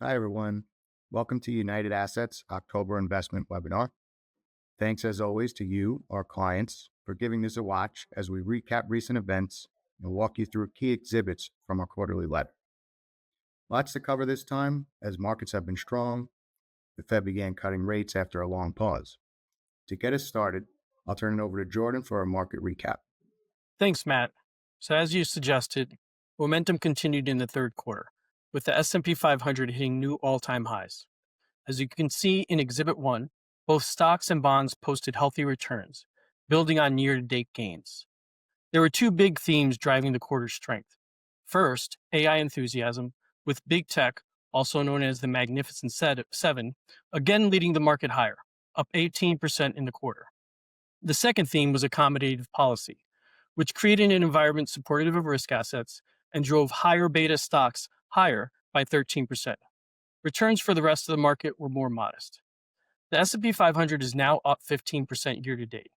Hi, everyone. Welcome to United Assets October Investment Webinar. Thanks, as always, to you, our clients, for giving this a watch as we recap recent events and walk you through key exhibits from our quarterly letter. Lots to cover this time, as markets have been strong. The Fed began cutting rates after a long pause. To get us started, I'll turn it over to Jordan for a market recap. Thanks, Matt. So as you suggested, momentum continued in the third quarter, with the S&P 500 hitting new all-time highs. As you can see in Exhibit 1, both stocks and bonds posted healthy returns, building on year-to-date gains. There were two big themes driving the quarter's strength. First, AI enthusiasm, with big tech, also known as the Magnificent Seven, again leading the market higher, up 18% in the quarter. The second theme was accommodative policy, which created an environment supportive of risk assets and drove higher beta stocks higher by 13%. Returns for the rest of the market were more modest. The S&P 500 is now up 15% year to date,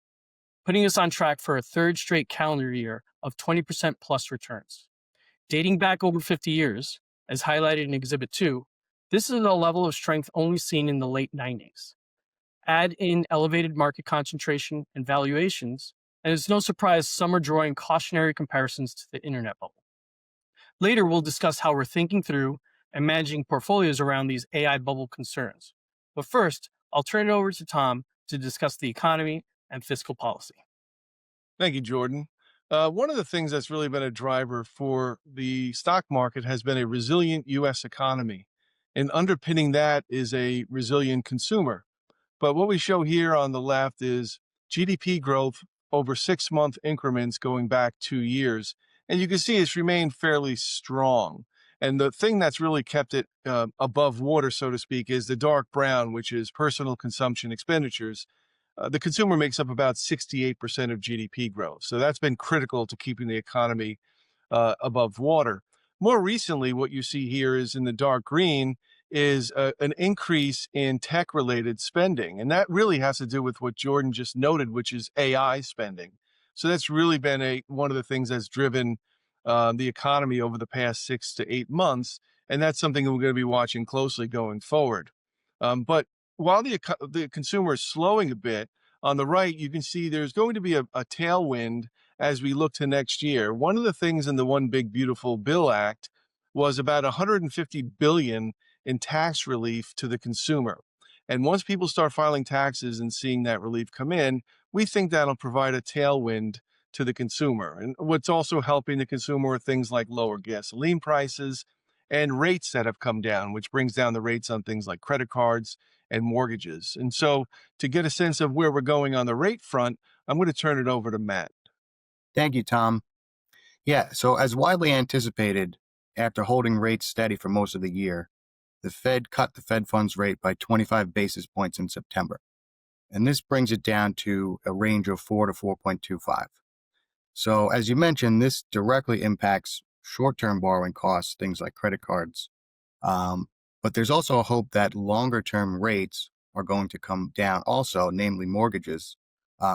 putting us on track for a third straight calendar year of 20% plus returns. Dating back over 50 years, as highlighted in Exhibit 2, this is a level of strength only seen in the late 90s. Add in elevated market concentration and valuations, and it's no surprise some are drawing cautionary comparisons to the internet bubble. Later, we'll discuss how we're thinking through and managing portfolios around these AI bubble concerns. But first, I'll turn it over to Tom to discuss the economy and fiscal policy. Thank you, Jordan. One of the things that's really been a driver for the stock market has been a resilient U.S. economy. And underpinning that is a resilient consumer. But what we show here on the left is GDP growth over 6-month increments going back 2 years. And you can see it's remained fairly strong. And the thing that's really kept it above water, so to speak, is the dark brown, which is personal consumption expenditures. The consumer makes up about 68% of GDP growth. So that's been critical to keeping the economy above water. More recently, what you see here is in the dark green is an increase in tech-related spending. And that really has to do with what Jordan just noted, which is AI spending. So that's really been one of the things that's driven the economy over the past 6 to 8 months. And that's something we're going to be watching closely going forward. But while the consumer is slowing a bit, on the right, you can see there's going to be a tailwind as we look to next year. One of the things in the One Big Beautiful Bill Act was about $150 billion in tax relief to the consumer. And once people start filing taxes and seeing that relief come in, we think that'll provide a tailwind to the consumer. And what's also helping the consumer are things like lower gasoline prices and rates that have come down, which brings down the rates on things like credit cards and mortgages. And so to get a sense of where we're going on the rate front, I'm going to turn it over to Matt. Thank you, Tom. Yeah, so as widely anticipated, after holding rates steady for most of the year, the Fed cut the Fed funds rate by 25 basis points in September. And this brings it down to a range of 4 to 4.25. So as you mentioned, this directly impacts short-term borrowing costs, things like credit cards. But there's also a hope that longer-term rates are going to come down also, namely mortgages,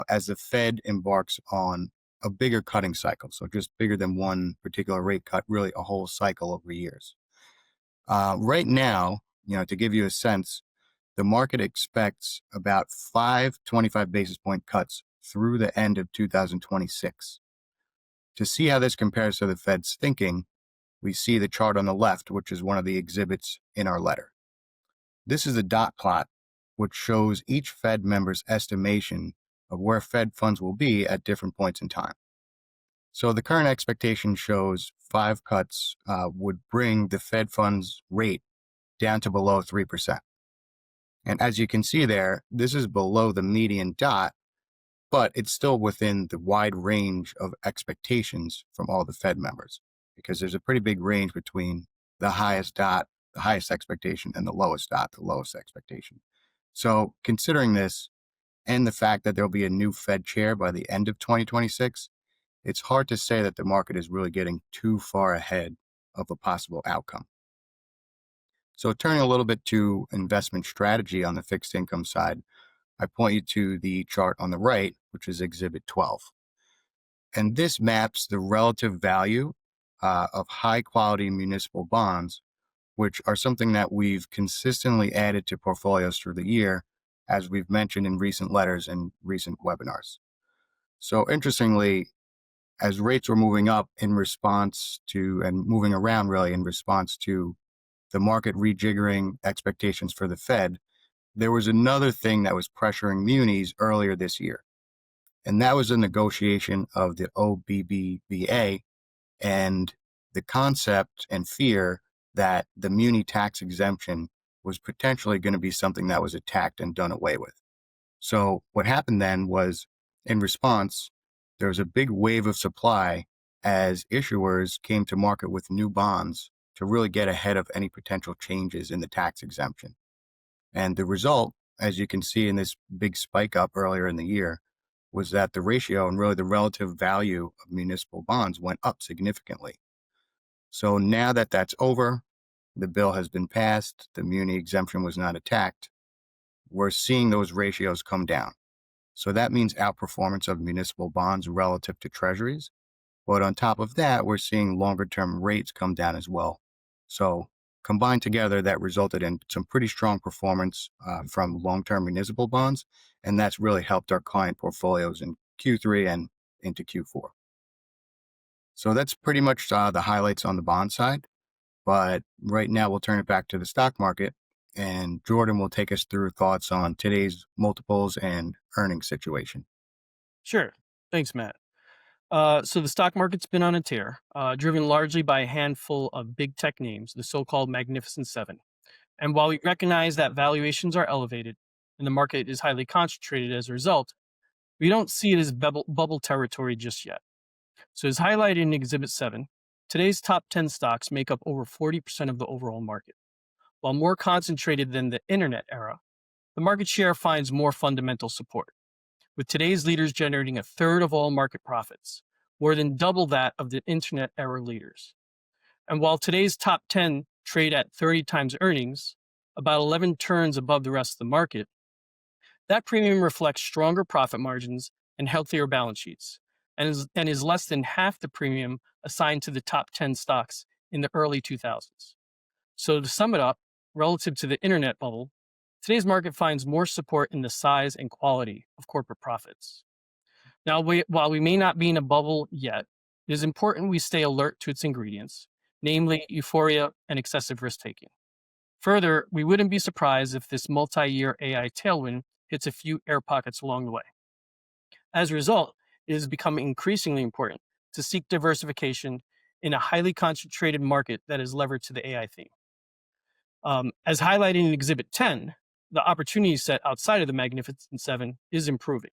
as the Fed embarks on a bigger cutting cycle. So just bigger than one particular rate cut, really a whole cycle over years. Right now, to give you a sense, the market expects about 5 25 basis point cuts through the end of 2026. To see how this compares to the Fed's thinking, we see the chart on the left, which is one of the exhibits in our letter. This is a dot plot, which shows each Fed member's estimation of where Fed funds will be at different points in time. So the current expectation shows 5 cuts would bring the Fed funds rate down to below 3%. And as you can see there, this is below the median dot, but it's still within the wide range of expectations from all the Fed members, because there's a pretty big range between the highest dot, the highest expectation, and the lowest dot, the lowest expectation. So considering this and the fact that there'll be a new Fed chair by the end of 2026, it's hard to say that the market is really getting too far ahead of a possible outcome. So turning a little bit to investment strategy on the fixed income side, I point you to the chart on the right, which is Exhibit 12. And this maps the relative value of high-quality municipal bonds which are something that we've consistently added to portfolios through the year, as we've mentioned in recent letters and recent webinars. So interestingly, as rates were moving up in response to, and moving around really in response to the market rejiggering expectations for the Fed, there was another thing that was pressuring munis earlier this year. And that was the negotiation of the OBBBA and the concept and fear that the muni tax exemption was potentially going to be something that was attacked and done away with. So what happened then was, in response, there was a big wave of supply as issuers came to market with new bonds to really get ahead of any potential changes in the tax exemption. And the result, as you can see in this big spike up earlier in the year, was that the ratio and really the relative value of municipal bonds went up significantly. So now that that's over, the bill has been passed, the muni exemption was not attacked, we're seeing those ratios come down. So that means outperformance of municipal bonds relative to treasuries. But on top of that, we're seeing longer term rates come down as well. So combined together, that resulted in some pretty strong performance from long-term municipal bonds. And that's really helped our client portfolios in Q3 and into Q4. So that's pretty much the highlights on the bond side. But right now, we'll turn it back to the stock market. And Jordan will take us through thoughts on today's multiples and earnings situation. Sure. Thanks, Matt. So the stock market's been on a tear, driven largely by a handful of big tech names, the so-called Magnificent Seven. And while we recognize that valuations are elevated and the market is highly concentrated as a result, we don't see it as bubble territory just yet. So as highlighted in Exhibit 7, today's top 10 stocks make up over 40% of the overall market. While more concentrated than the internet era, the market share finds more fundamental support, with today's leaders generating a third of all market profits, more than double that of the internet era leaders. And while today's top 10 trade at 30 times earnings, about 11 turns above the rest of the market, that premium reflects stronger profit margins and healthier balance sheets, and is less than half the premium assigned to the top 10 stocks in the early 2000s. So to sum it up, relative to the internet bubble, today's market finds more support in the size and quality of corporate profits. Now, while we may not be in a bubble yet, it is important we stay alert to its ingredients, namely euphoria and excessive risk-taking. Further, we wouldn't be surprised if this multi-year AI tailwind hits a few air pockets along the way. As a result, it is becoming increasingly important to seek diversification in a highly concentrated market that is levered to the AI theme. As highlighted in Exhibit 10, the opportunity set outside of the Magnificent Seven is improving.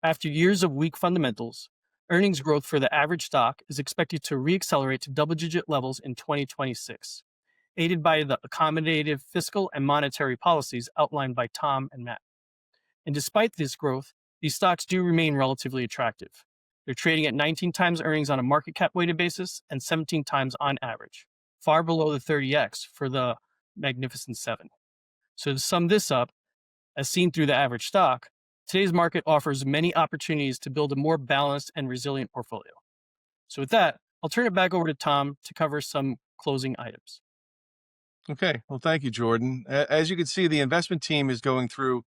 After years of weak fundamentals, earnings growth for the average stock is expected to reaccelerate to double-digit levels in 2026, aided by the accommodative fiscal and monetary policies outlined by Tom and Matt. And despite this growth, these stocks do remain relatively attractive. They're trading at 19 times earnings on a market cap weighted basis and 17 times on average, far below the 30x for the Magnificent Seven. So to sum this up, as seen through the average stock, today's market offers many opportunities to build a more balanced and resilient portfolio. So with that, I'll turn it back over to Tom to cover some closing items. Okay, well, thank you, Jordan. As you can see, the investment team is going through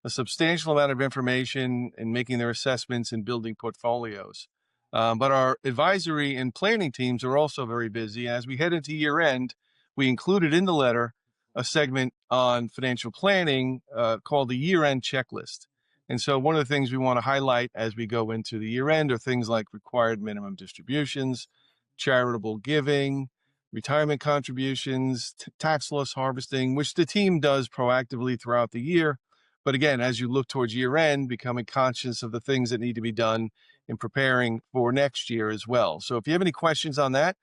a substantial amount of information and making their assessments and building portfolios. But our advisory and planning teams are also very busy. As we head into year end, we included in the letter a segment on financial planning called the year end checklist. And so one of the things we want to highlight as we go into the year end are things like required minimum distributions, charitable giving, retirement contributions, tax loss harvesting, which the team does proactively throughout the year. But again, as you look towards year end, becoming conscious of the things that need to be done in preparing for next year as well. So if you have any questions on that,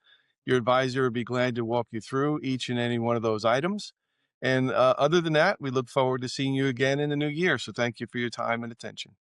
your advisor would be glad to walk you through each and any one of those items. And other than that, we look forward to seeing you again in the new year. So thank you for your time and attention.